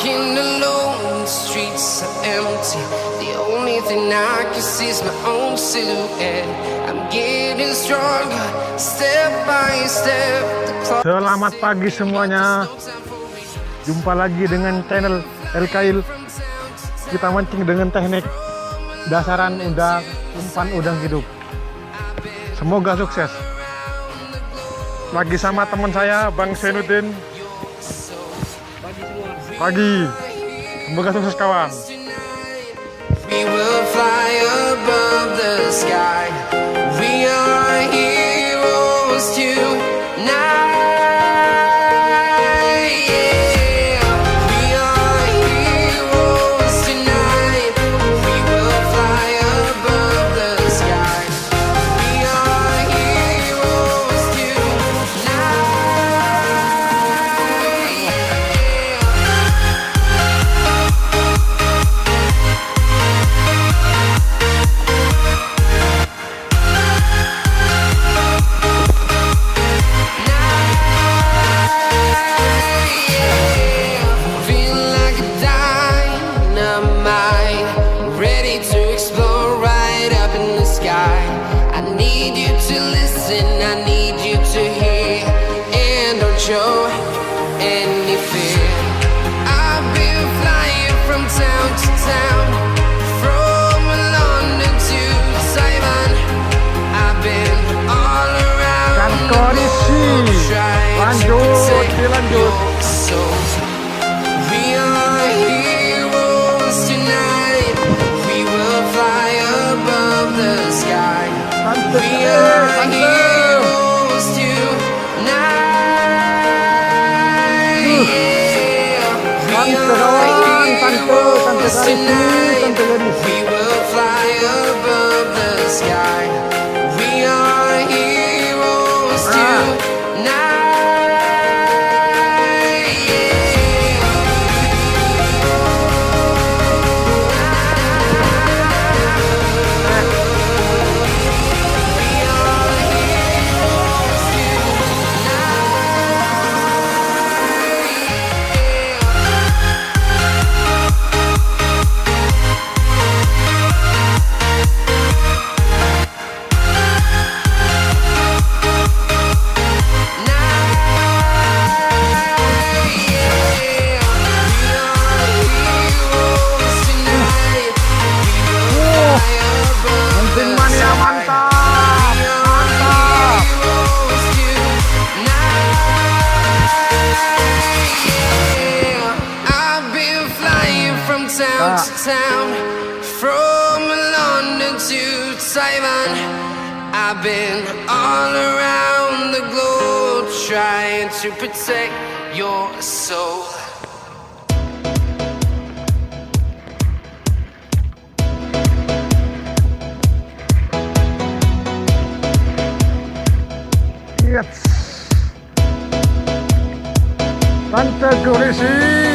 walking alone, the streets are empty. The only thing I can see is my own silhouette. I'm getting stronger, step by step. Selamat pagi semuanya. Jumpa lagi dengan channel LKIL. Kita mancing dengan teknik dasaran udang, umpan udang hidup. Semoga sukses. Lagi sama teman saya Bang Senudin. Pagi. Semoga sukses kawan. We will fly above the sky. We are heroes tonight. Show any fear. I've been flying from town to town, from London to Taiwan. I've been all around the globe trying to protect your souls. We are heroes tonight. We will fly above the sky. We are heroes tonight. We will fly above the sky. We are heroes tonight. Town to town, from London to Taiwan. I've been all around the globe trying to protect your soul. Yes. Tante kurisi.